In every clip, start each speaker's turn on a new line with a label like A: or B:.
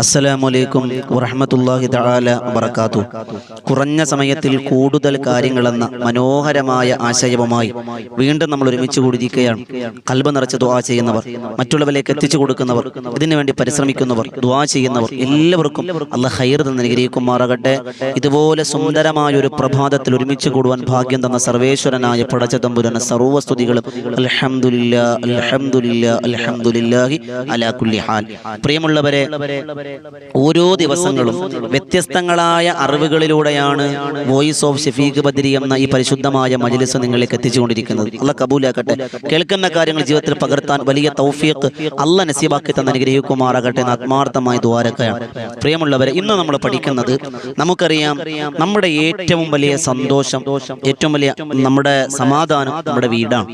A: അസ്സലാമു വറഹ്മത്തുള്ളാഹി തആല വബറകാതുഹു. കുറഞ്ഞ സമയത്തിൽ കൂടുതൽ കാര്യങ്ങളെന്ന മനോഹരമായ ആശയവുമായി വീണ്ടും നമ്മൾ ഒരുമിച്ച് കൂടിയിരിക്കുകയാണ്. ഖൽബ് നിറച്ച് ദുആ ചെയ്യുന്നവർ, മറ്റുള്ളവരിലേക്ക് എത്തിച്ചു കൊടുക്കുന്നവർ, ഇതിനുവേണ്ടി പരിശ്രമിക്കുന്നവർ, ദുആ ചെയ്യുന്നവർ എല്ലാവർക്കും അല്ലാഹ് ഖൈർ തന്ന് അനുഗ്രഹിക്കുമാറാകട്ടെ. ഇതുപോലെ സുന്ദരമായ ഒരു പ്രഭാതത്തിൽ ഒരുമിച്ച് കൂടുവാൻ ഭാഗ്യം തന്ന സർവേശ്വരനായ പടച്ചതമ്പുരാന് സർവ്വസ്തുതികളും. അൽഹംദുലില്ലാ അൽഹംദുലില്ലാ അൽഹംദുലില്ലാഹി അലാ കുല്ലി ഹാൽ. പ്രിയമുള്ളവരെ, ഓരോ ദിവസങ്ങളും വ്യത്യസ്തങ്ങളായ അറിവുകളിലൂടെയാണ് വോയിസ് ഓഫ് ഷഫീഖ് ബദരി എന്ന ഈ പരിശുദ്ധമായ മജ്‌ലിസ് നിങ്ങളിലേക്ക് എത്തിച്ചുകൊണ്ടിരിക്കുന്നത്. അല്ലാഹ് കബൂലാക്കട്ടെ. കേൾക്കുന്ന കാര്യങ്ങൾ ജീവിതത്തിൽ പകർത്താൻ വലിയ തൗഫീഖ് അല്ലാഹ് നസീബാക്കി തന്ന അനുഗ്രഹിക്കുമാറാകട്ടെ എന്ന് ആത്മാർത്ഥമായി ദുആരക്കുകയാണ്. പ്രിയമുള്ളവരെ, ഇന്ന് നമ്മൾ പഠിക്കുന്നത്, നമുക്കറിയാം നമ്മുടെ ഏറ്റവും വലിയ സന്തോഷം, ഏറ്റവും വലിയ നമ്മുടെ സമാധാനം നമ്മുടെ വീടാണ്.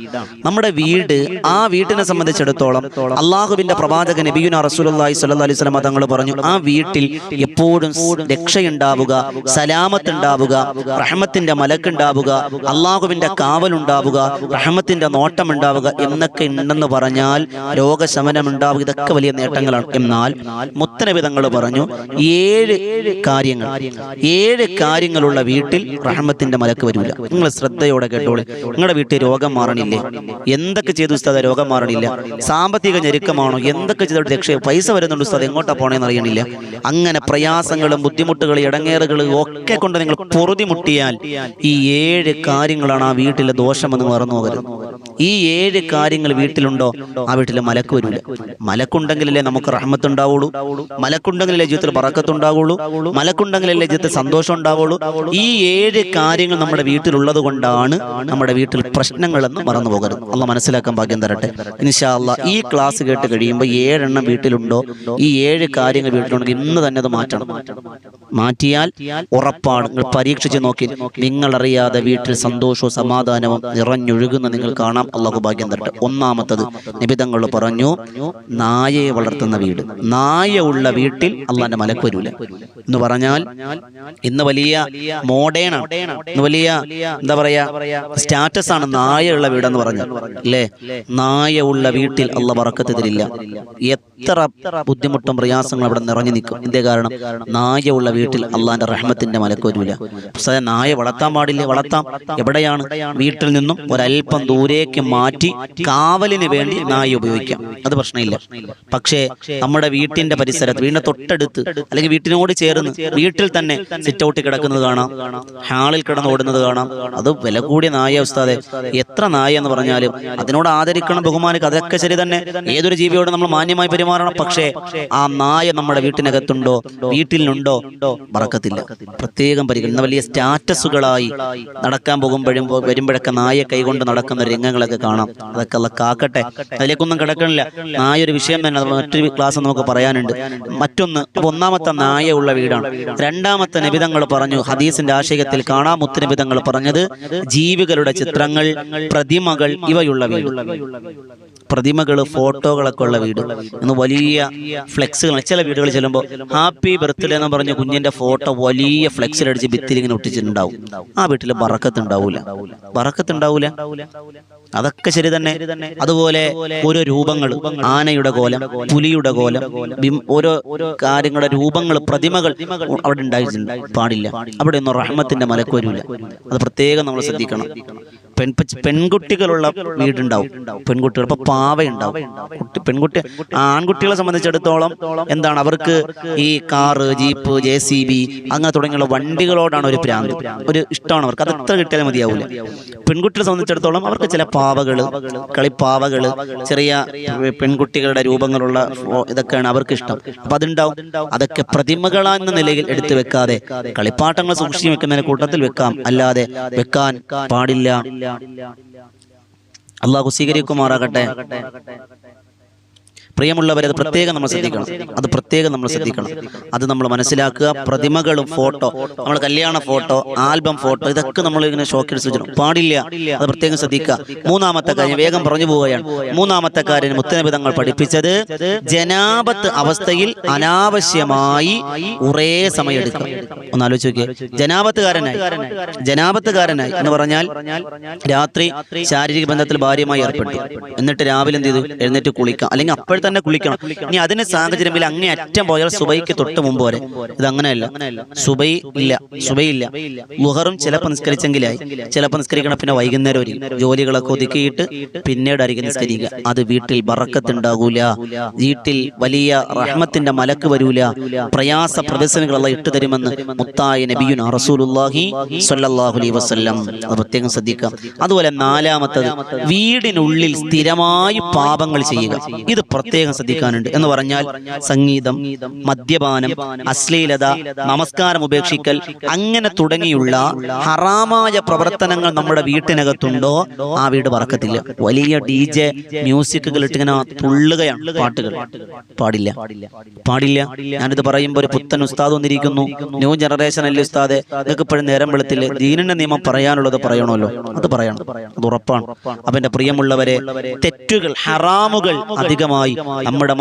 A: നമ്മുടെ വീട്, ആ വീട്ടിനെ സംബന്ധിച്ചിടത്തോളം അള്ളാഹുവിന്റെ പ്രവാചകൻ നബിയുനാ റസൂലുള്ളാഹി സ്വല്ലല്ലാഹു അലൈഹി വസല്ലം തങ്ങൾ പറഞ്ഞു, ആ വീട്ടിൽ എപ്പോഴും രക്ഷയുണ്ടാവുക, സലാമത്തുണ്ടാവുക, റഹ്മത്തിന്റെ മലക്കുണ്ടാവുക, അള്ളാഹുവിന്റെ കാവലുണ്ടാവുക, റഹ്മത്തിന്റെ നോട്ടമുണ്ടാവുക എന്നൊക്കെ ഉണ്ടെന്ന് പറഞ്ഞാൽ രോഗശമനം ഉണ്ടാവുക. ഇതൊക്കെ വലിയ നേട്ടങ്ങളാണ്. എന്നാൽ മുത്തനബി തങ്ങൾ പറഞ്ഞു, ഏഴ് കാര്യങ്ങളുള്ള വീട്ടിൽ റഹ്മത്തിന്റെ മലക്ക് വരില്ല. നിങ്ങൾ ശ്രദ്ധയോടെ കേട്ടോളൂ. നിങ്ങളുടെ വീട്ടിൽ രോഗം മാറണില്ലേ? എന്തൊക്കെ ചെയ്തു ഉസ്താദ് രോഗം മാറണില്ല? സാമ്പത്തിക ഞെരുക്കമാണോ? എന്തൊക്കെ ചെയ്തിട്ട് രക്ഷ? പൈസ വരുന്നുണ്ട് ഉസ്താദ്, എങ്ങോട്ടാ പോണേന്ന് അറിയണില്ല. അങ്ങനെ പ്രയാസങ്ങളും ബുദ്ധിമുട്ടുകളും ഇടങ്ങേറുകളും ഒക്കെ കൊണ്ട് നിങ്ങൾ പൊറുതിമുട്ടിയാൽ ഈ ഏഴ് കാര്യങ്ങളാണ് ആ വീട്ടിലെ ദോഷമെന്ന് മറന്നു പോകരുത്. ഈ ഏഴ് കാര്യങ്ങൾ വീട്ടിലുണ്ടോ, ആ വീട്ടിലെ മലക്ക് വരില്ല. മലക്കുണ്ടെങ്കിലല്ലേ നമുക്ക് റഹ്മത്ത് ഉണ്ടാവുള്ളൂ, മലക്കുണ്ടെങ്കിലല്ലേ ജീവിതത്തിൽ ബറക്കത്ത് ഉണ്ടാവുള്ളൂ, മലക്കുണ്ടെങ്കിലല്ലേ ജീവിതത്തിൽ സന്തോഷം ഉണ്ടാവുള്ളൂ. ഈ ഏഴ് കാര്യങ്ങൾ നമ്മുടെ വീട്ടിലുള്ളത് കൊണ്ടാണ് നമ്മുടെ വീട്ടിൽ പ്രശ്നങ്ങളെന്ന് മറന്നു പോകരുത്. അള്ളാഹ് മനസ്സിലാക്കാൻ ഭാഗ്യം തരട്ടെ. ഇൻഷാ അല്ലാഹ് ഈ ക്ലാസ് കേട്ട് കഴിയുമ്പോൾ ഏഴെണ്ണം വീട്ടിലുണ്ടോ, ഈ ഏഴ് കാര്യങ്ങൾ വീട്ടിലുണ്ടെങ്കിൽ ഇന്ന് തന്നെ അത് മാറ്റണം. മാറ്റിയാൽ ഉറപ്പാണ്, നിങ്ങൾ പരീക്ഷിച്ച് നോക്കി, നിങ്ങളറിയാതെ വീട്ടിൽ സന്തോഷവും സമാധാനവും നിറഞ്ഞൊഴുകുന്ന നിങ്ങൾ കാണാം. അള്ളാഹു ഭാഗ്യം തരട്ടെ. ഒന്നാമത്തത് നബി തങ്ങൾ പറഞ്ഞു, നായയെ വളർത്തുന്ന വീട്. നായ ഉള്ള വീട്ടിൽ അള്ളാന്റെ മലക്ക് വരൂല എന്ന് പറഞ്ഞാൽ ഇന്ന് വലിയ മോഡേൺ ആണ്, ഇന്ന് വലിയ എന്താ പറയാ സ്റ്റാറ്റസ് ആണ് നായ ഉള്ള വീടെന്ന് പറഞ്ഞാൽ, അല്ലേ? നായ ഉള്ള വീട്ടിൽ അള്ളാഹ് ബറക്കത്ത് തരില്ല. എത്ര ബുദ്ധിമുട്ടും പ്രയാസങ്ങളും അവിടെ നിറഞ്ഞു നിൽക്കും. എന്തേ കാരണം? നായ ഉള്ള വീട്ടിൽ അള്ളാന്റെ റഹ്മത്തിന്റെ മലക്ക് വരൂല. നായ വളർത്താൻ പാടില്ല. വളർത്താം. എവിടെയാണ്? വീട്ടിൽ നിന്നും ഒരല്പം ദൂരേക്ക് മാറ്റി കാവലിന് വേണ്ടി നായ ഉപയോഗിക്കാം, അത് പ്രശ്നമില്ല. പക്ഷേ നമ്മുടെ വീട്ടിന്റെ പരിസരത്ത്, വീടിന്റെ തൊട്ടടുത്ത് അല്ലെങ്കിൽ വീട്ടിനോട് ചേർന്ന് വീട്ടിൽ തന്നെ സിറ്റ് ഔട്ടിൽ കിടക്കുന്നത് കാണാം, ഹാളിൽ കിടന്ന് ഓടുന്നത് കാണാം. അത് വില കൂടിയ നായ ഉസ്താദെ. എത്ര നായ എന്ന് പറഞ്ഞാലും അതിനോട് ആദരിക്കണം, ബഹുമാനിക്കണം, അതൊക്കെ ശരി തന്നെ. ഏതൊരു ജീവിയോട് നമ്മൾ മാന്യമായി പെരുമാറണം. പക്ഷേ ആ നായ നമ്മുടെ വീട്ടിനകത്തുണ്ടോ, വീട്ടിലുണ്ടോ, ബറക്കത്തില്ല. പ്രത്യേകം പരിഗണന. വലിയ സ്റ്റാറ്റസുകളായി നടക്കാൻ പോകുമ്പോഴും വരുമ്പോഴൊക്കെ നായ കൈകൊണ്ട് നടക്കുന്ന രംഗങ്ങളൊക്കെ കാണാം. അതൊക്കെ അല്ലാഹ് കാക്കട്ടെ. അതിലേക്കൊന്നും കിടക്കണില്ല. നായ ഒരു വിഷയം തന്നെ, മറ്റൊരു ക്ലാസ് നമുക്ക് പറയാനുണ്ട്. മറ്റൊന്ന്, ഒന്നാമത്തെ നായ ഉള്ള വീടാണ്. രണ്ടാമത്തെ നബി തങ്ങൾ പറഞ്ഞു, ഹദീസിന്റെ ആശയത്തിൽ കാണാം, മുത്തുനബി തങ്ങൾ പറഞ്ഞത്, ജീവികളുടെ ചിത്രങ്ങൾ, പ്രതിമകൾ ഇവയുള്ള വീട്. പ്രതിമകൾ, ഫോട്ടോകളൊക്കെ ഉള്ള വീട് എന്ന് വലിയ ഫ്ലെക്സുകൾ. ചില വീടുകളിൽ ചെല്ലുമ്പോൾ ഹാപ്പി ബർത്ത്ഡേ എന്ന് പറഞ്ഞ കുഞ്ഞിന്റെ ഫോട്ടോ വലിയ ഫ്ലെക്സിലടിച്ച് ഭിത്തിയിൽ ഇങ്ങനെ ഒട്ടിച്ചിട്ടുണ്ടാവും. ആ വീട്ടിൽ ബറക്കത്ത് ഉണ്ടാവൂല. അതൊക്കെ ശരി തന്നെ. അതുപോലെ ഓരോ രൂപങ്ങൾ, ആനയുടെ കോലം, പുലിയുടെ കോലം, ഓരോ കാര്യങ്ങളുടെ രൂപങ്ങൾ, പ്രതിമകൾ അവിടെ ഉണ്ടായിട്ടുണ്ട്. പാടില്ല. അവിടെ ഒന്നും റഹ്മത്തിന്റെ മലക്ക് വരൂല. അത് പ്രത്യേകം നമ്മൾ ശ്രദ്ധിക്കണം. പെൺകുട്ടികളുള്ള വീടുണ്ടാവും. പെൺകുട്ടികൾ ഇപ്പൊ പാവയുണ്ടാവും. പെൺകുട്ടി, ആൺകുട്ടികളെ സംബന്ധിച്ചിടത്തോളം എന്താണ്, അവർക്ക് ഈ കാറ്, ജീപ്പ്, JCB അങ്ങനെ തുടങ്ങിയുള്ള വണ്ടികളോടാണ് ഒരു പ്രാന്ത്, ഒരു ഇഷ്ടമാണ് അവർക്ക്. അത് എത്ര കിട്ടിയാലും മതിയാവൂല. പെൺകുട്ടികളെ സംബന്ധിച്ചിടത്തോളം അവർക്ക് ചില പാവകള്, കളിപ്പാവകള്, ചെറിയ പെൺകുട്ടികളുടെ രൂപങ്ങളുള്ള ഇതൊക്കെയാണ് അവർക്ക് ഇഷ്ടം. അപ്പൊ അതുണ്ടാവും. അതൊക്കെ പ്രതിമകളെന്ന നിലയിൽ എടുത്തു വെക്കാതെ കളിപ്പാട്ടങ്ങൾ സൂക്ഷിച്ചു വെക്കുന്നതിന് കൂട്ടത്തിൽ വെക്കാം, അല്ലാതെ വെക്കാൻ പാടില്ല. അല്ലാഹു സ്വീകരിക്കുമാറാകട്ടെ. പ്രിയമുള്ളവരെ, അത് പ്രത്യേകം നമ്മൾ ശ്രദ്ധിക്കണം. അത് നമ്മൾ മനസ്സിലാക്കുക. പ്രതിമകളും ഫോട്ടോ, നമ്മൾ കല്യാണ ഫോട്ടോ, ആൽബം ഫോട്ടോ, ഇതൊക്കെ നമ്മൾ ഇങ്ങനെ ഷോക്കേസ് വെച്ചിട്ട് പാടില്ല. അത് പ്രത്യേകം ശ്രദ്ധിക്കുക. മൂന്നാമത്തെ കാര്യം, വേഗം പറഞ്ഞു പോവുകയാണ്. മൂന്നാമത്തെ കാര്യം മുത്തുനബി തങ്ങൾ പഠിപ്പിച്ചത്, ജനാബത്ത് അവസ്ഥയിൽ അനാവശ്യമായി കുറേ സമയം എടുക്കുക. ഒന്ന് ആലോചിച്ച് നോക്കിയേ. ജനാബത്തുകാരനായി എന്ന് പറഞ്ഞാൽ രാത്രി ശാരീരിക ബന്ധത്തിൽ ഭാര്യയുമായി ഏർപ്പെട്ടു, എന്നിട്ട് രാവിലെ എന്ത് ചെയ്തു? എഴുന്നേറ്റ് കുളിക്കാം, അല്ലെങ്കിൽ അപ്പോഴത്തെ തന്നെ കുളിക്കണം. ഇനി അതിന് സാഹചര്യമില്ല, അങ്ങേ അറ്റം പോയാൽ സുബൈക്ക് തൊട്ട് മുമ്പ് വരെ. ഇത് അങ്ങനെയല്ല, സുബൈ ഇല്ല. ളുഹറും ചിലപ്പോൾ നിസ്കരിച്ചെങ്കിലായി, ചിലപ്പോൾ നിസ്കരിക്കണം, പിന്നെ വൈകുന്നേരം ഒരു ജോലികളൊക്കെ ഒതുക്കിയിട്ട് പിന്നീടായിരിക്കും നിസ്കരിക്കുക. അത് വീട്ടിൽ ബറക്കത്തുണ്ടാകൂല, വീട്ടിൽ വലിയ റഹ്മത്തിന്റെ മലക്ക് വരൂല, പ്രയാസ പ്രതിസന്ധികളെല്ലാം ഇട്ടു തരുമെന്ന് മുത്തായ നബിയുനാ റസൂലുള്ളാഹി സ്വല്ലല്ലാഹു അലൈഹി വസല്ലം. അത് പ്രത്യേകം ശ്രദ്ധിക്കാം. അതുപോലെ നാലാമത്തത്, വീടിനുള്ളിൽ സ്ഥിരമായി പാപങ്ങൾ ചെയ്യുക. ഇത് പ്രത്യേകം ശ്രദ്ധിക്കാനുണ്ട്. എന്ന് പറഞ്ഞാൽ സംഗീതം, മദ്യപാനം, അശ്ലീലത, നമസ്കാരം ഉപേക്ഷിക്കൽ, അങ്ങനെ തുടങ്ങിയുള്ള ഹറാമായ പ്രവർത്തനങ്ങൾ നമ്മുടെ വീട്ടിനകത്തുണ്ടോ ആ വീട് ബറക്കത്തില്ല. വലിയ DJ മ്യൂസിക്കുകൾ ഇട്ടിങ്ങനെ തുള്ളുകയാണ്, പാട്ടുകൾ പാടില്ല. ഞാനിത് പറയുമ്പോൾ ഒരു പുത്തൻ ഉസ്താദ് വന്നിരിക്കുന്നു, ന്യൂ ജനറേഷൻ അല്ലേ ഉസ്താദെ, നിങ്ങൾക്ക് ഇപ്പോഴും നേരം വെളുത്തില്ലേ, ദീനിന്റെ നിയമം പറയാനുള്ളത് പറയണമല്ലോ, അത് പറയണം, അത് ഉറപ്പാണ്. അപ്പൊ എന്റെ പ്രിയമുള്ളവരെ, തെറ്റുകൾ, ഹറാമുകൾ അധികമായി നമ്മുടെ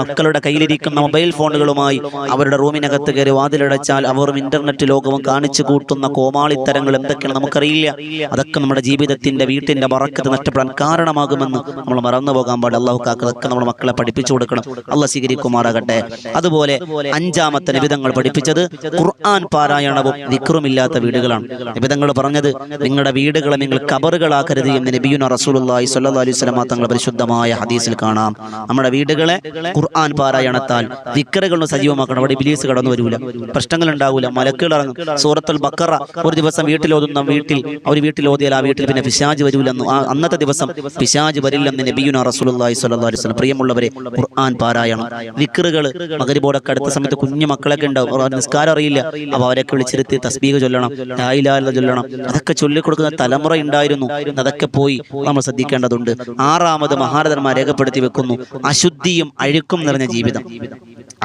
A: മക്കളുടെ കയ്യിലിരിക്കുന്ന മൊബൈൽ ഫോണുകളുമായി അവരുടെ റൂമിനകത്ത് കയറി വാതിലടച്ചാൽ അവരും ഇന്റർനെറ്റ് ലോകവും കാണിച്ചു കൂട്ടുന്ന കോമാളിത്തരങ്ങൾ എന്തൊക്കെയാണ് നമുക്കറിയില്ല. അതൊക്കെ നമ്മുടെ ജീവിതത്തിന്റെ, വീട്ടിന്റെ ബറക്കത്ത് നഷ്ടപ്പെടാൻ കാരണമാകുമെന്ന് നമ്മൾ മറന്നു പോകാൻ പാടില്ല. അള്ളാഹു അതൊക്കെ നമ്മുടെ മക്കളെ പഠിപ്പിച്ചു കൊടുക്കണം. അള്ളാഹ് സ്വീകരിക്കുമാറാകട്ടെ. അതുപോലെ അഞ്ചാമത്തെ നിബിധങ്ങൾ പഠിപ്പിച്ചത് ഖുർആൻ പാരായണവും ദിക്റുമില്ലാത്ത വീടുകളാണ്. നിബിധങ്ങൾ പറഞ്ഞത് നിങ്ങളുടെ വീടുകളെ നിങ്ങൾ ഖബറുകളാക്കരുത് എന്ന് നബിയുനാ റസൂലുള്ളാഹി സ്വല്ലല്ലാഹു അലൈഹി വസല്ലം തങ്ങളുടെ പരിശുദ്ധമായ ഹദീസിൽ കാണാം. നമ്മുടെ വീടുകളെ ഖുർആൻ പാരായണത്താൽ ദിക്റുകളും സജീവമാക്കണം. അവിടെ ഇബ്ലീസ് കടന്നു വരൂല, പ്രശ്നങ്ങൾ ഉണ്ടാവൂല, മലക്കുകൾ ഇറങ്ങും. സൂറത്തുൽ ബഖറ ഒരു ദിവസം വീട്ടിലോതുന്ന വീട്ടിൽ ഓതിയാൽ ആ വീട്ടിൽ പിന്നെ പിശാച് വരൂലെന്ന്, അന്നത്തെ ദിവസം പിശാച് വരില്ലെന്ന് നബിയുനാ റസൂലുള്ളാഹി സ്വല്ലല്ലാഹു അലൈഹി വസല്ലം. പ്രിയമുള്ളവരെ, ഖുർആൻ പാരായണം, ദിക്റുകൾ, മഗ്‌രിബോടൊക്കെ അടുത്ത സമയത്ത് കുഞ്ഞു മക്കളൊക്കെ ഉണ്ടാവും, നിസ്കാരം അറിയില്ല, അപ്പോൾ അവരൊക്കെ വിളിച്ചിരുത്തി തസ്ബീഹ് ചൊല്ലണം, ലാ ഇലാഹ ഇല്ലല്ലാഹ് ചൊല്ലണം. അതൊക്കെ ചൊല്ലിക്കൊടുക്കുന്ന തലമുറ ഉണ്ടായിരുന്നു, അതൊക്കെ പോയി നമ്മൾ ശ്രദ്ധിക്കേണ്ടതുണ്ട്. ആറാമത് മഹാരഥന്മാർ രേഖപ്പെടുത്തി വെക്കുന്നു, അശുദ്ധിയും അഴുക്കും നിറഞ്ഞ ജീവിതം.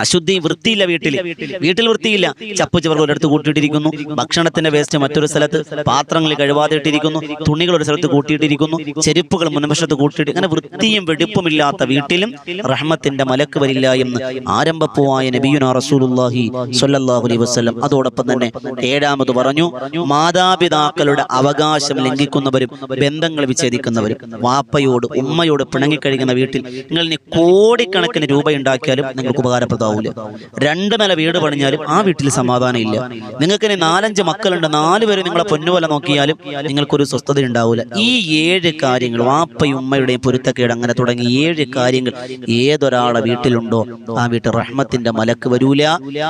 A: അശുദ്ധി, വൃത്തിയില്ല, വീട്ടിൽ വൃത്തിയില്ല, ചപ്പ് ചവറുകൾ ഒരിടത്ത് കൂട്ടിയിട്ടിരിക്കുന്നു, ഭക്ഷണത്തിന്റെ വേസ്റ്റ് മറ്റൊരു സ്ഥലത്ത്, പാത്രങ്ങളിൽ കഴുകാതെ ഇട്ടിരിക്കുന്നു, തുണികൾ ഒരു സ്ഥലത്ത് കൂട്ടിയിട്ടിരിക്കുന്നു, ചെരുപ്പുകൾ മുൻവശത്ത് കൂട്ടിയിട്ട്, അങ്ങനെ വൃത്തിയും വെടിപ്പുമില്ലാത്ത വീട്ടിലും റഹ്മത്തിന്റെ മലക്ക് വരില്ല എന്ന് ആരംഭപ്പൂവായ നബിയുനാ റസൂലുള്ളാഹി സ്വല്ലല്ലാഹു അലൈഹി വസല്ലം. അതോടൊപ്പം തന്നെ ഏഴാമത് പറഞ്ഞു, മാതാപിതാക്കളുടെ അവകാശം ലംഘിക്കുന്നവരും ബന്ധങ്ങൾ വിച്ഛേദിക്കുന്നവരും. വാപ്പയോട് ഉമ്മയോട് പിണങ്ങിക്കഴിയുന്ന വീട്ടിൽ നിങ്ങൾ ഇനി കോടിക്കണക്കിന് രൂപ ഉണ്ടാക്കിയാലും നിങ്ങൾക്ക് ഉപകാരപ്രദമാവില്ല. 2 നില വീട് പണിഞ്ഞാലും ആ വീട്ടിൽ സമാധാനം ഇല്ല. നിങ്ങൾക്ക് ഇനി 4-5 മക്കളുണ്ട്, 4 പേര് നിങ്ങളെ പൊന്നുപോലെ നോക്കിയാലും നിങ്ങൾക്കൊരു സ്വസ്ഥത ഉണ്ടാവില്ല. ഈ 7 കാര്യങ്ങൾ, വാപ്പയും ഉമ്മയുടെയും പൊരുത്തക്കേട്, അങ്ങനെ തുടങ്ങി 7 കാര്യങ്ങൾ ഏതൊരാളെ വീട്ടിലുണ്ടോ ആ വീട്ടിൽ റഹ്മത്തിന്റെ മലക്ക് വരൂല.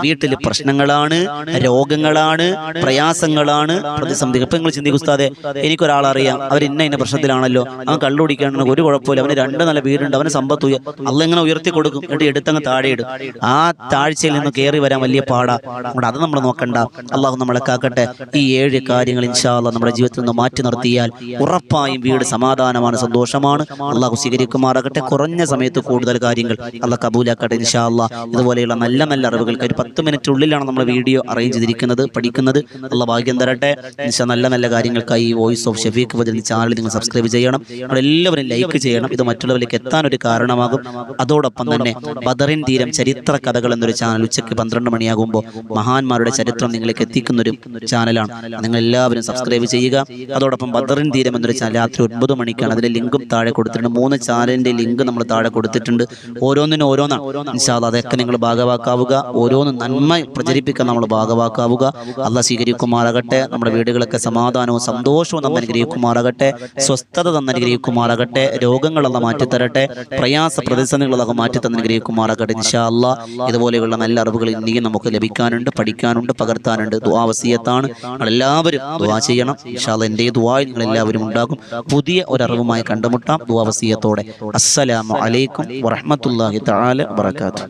A: വീട്ടിൽ പ്രശ്നങ്ങളാണ്, രോഗങ്ങളാണ്, പ്രയാസങ്ങളാണ്, പ്രതിസന്ധികൾ. ഇപ്പൊ നിങ്ങൾ ചിന്തിക്കും, ഉസ്താദെ എനിക്കൊരാളറിയാം, അവർ ഇന്ന പ്രശ്നത്തിലാണല്ലോ, അവൻ കള്ളുപിടിക്കാണെന്ന് ഒരു കുഴപ്പമില്ല, അവന് 2 നില വീടുണ്ട്, അവന് സമ്പത്ത് അള്ളാഹ് എങ്ങനെ ഉയർത്തി കൊടുക്കും, എന്നിട്ട് എടുത്തങ്ങ് താഴെ ഇടും. ആ താഴ്ചയിൽ നിന്ന് കയറി വരാൻ വലിയ പാടാ. അതുകൊണ്ട് അത് നമ്മൾ നോക്കണ്ട. അള്ളാഹു നമ്മളെ കാക്കട്ടെ. ഈ 7 കാര്യങ്ങൾ ഇൻഷാ അല്ലാഹ് നമ്മുടെ ജീവിതത്തിൽ നിന്ന് മാറ്റി നിർത്തിയാൽ ഉറപ്പായും വീട് സമാധാനമാണ്, സന്തോഷമാണ്. അള്ളാഹു സ്വീകരിക്കുമാറാകട്ടെ. കുറഞ്ഞ സമയത്ത് കൂടുതൽ കാര്യങ്ങൾ അള്ളാഹ് കബൂലാക്കട്ടെ ഇൻഷാ അല്ലാഹ്. ഇതുപോലെയുള്ള നല്ല നല്ല അറിവുകൾക്ക് ഒരു 10 മിനിറ്റിനുള്ളിലാണ് നമ്മൾ വീഡിയോ അറേഞ്ച് ചെയ്തിരിക്കുന്നത്, പഠിക്കുന്നത്. അള്ളാഹ് ഭാഗ്യം തരട്ടെ. ഇൻഷാ നല്ല നല്ല കാര്യങ്ങൾക്കായി വോയിസ് ഓഫ് ഷഫീഖ് ഫജൽ ചാനൽ നിങ്ങൾ സബ്സ്ക്രൈബ് ചെയ്യണം, എല്ലാവരും ലൈക്ക് ചെയ്യണം. ഇത് മറ്റുള്ളവരിലേക്ക് എത്താൻ ഒരു കാരണമാകും. അതോടൊപ്പം തന്നെ ബദറിൻ തീരം ചരിത്ര കഥകൾ എന്നൊരു ചാനൽ ഉച്ചയ്ക്ക് 12 മണിയാകുമ്പോൾ മഹാന്മാരുടെ ചരിത്രം നിങ്ങളിലേക്ക് എത്തിക്കുന്നൊരു ചാനലാണ്. നിങ്ങൾ എല്ലാവരും സബ്സ്ക്രൈബ് ചെയ്യുക. അതോടൊപ്പം ബദറിൻ തീരം എന്നൊരു ചാനൽ രാത്രി 9 മണിക്കാണ്. അതിന്റെ ലിങ്കും താഴെ കൊടുത്തിട്ടുണ്ട്. 3 ചാനലിന്റെ ലിങ്ക് നമ്മൾ താഴെ കൊടുത്തിട്ടുണ്ട്. ഓരോന്നിനും ഓരോന്നാണ്. ഇൻഷാ അല്ലാഹ് അതൊക്കെ നിങ്ങൾ ഭാഗവാക്കാവുക. ഓരോന്നും നന്മ പ്രചരിപ്പിക്കാൻ നമ്മൾ ഭാഗവാക്കാവുക. അള്ളാഹ് സ്വീകരിക്കുമാറാകട്ടെ. നമ്മുടെ വീടുകളൊക്കെ സമാധാനവും സന്തോഷവും നമ്മൾ അനുഗ്രഹിക്കുമാറാകട്ടെ. സ്വസ്ഥത തന്നെ അനുഗ്രഹിക്കുമാറാകട്ടെ. രോഗങ്ങളെല്ലാം മാറ്റിത്തരട്ടെ. പ്രയാസ പ്രതിസന്ധികളൊക്കെ മാറ്റി തന്നെ അനുഗ്രഹിക്കുമാറാകട്ടെ ഇൻഷാ അല്ലാഹ്. ഇതുപോലെയുള്ള നല്ല അറിവുകൾ ഇനിയും നമുക്ക് ലഭിക്കാനുണ്ട്, പഠിക്കാനുണ്ട്, പകർത്താനുണ്ട്. ദുആ വസിയത്താണ്. നമ്മളെല്ലാവരും ദുആ ചെയ്യണം ഇൻഷാ അല്ലാഹ്. എൻ്റെ ദുആയിൽ നിങ്ങൾ എല്ലാവരും ഉണ്ടാകും. പുതിയ ഒരു അറിവുമായി കണ്ടുമുട്ടാം ദുആ വസിയത്തോടെ. അസ്സലാമു അലൈക്കും വറഹ്മത്തുള്ളാഹി തആല വബറകാതുഹു.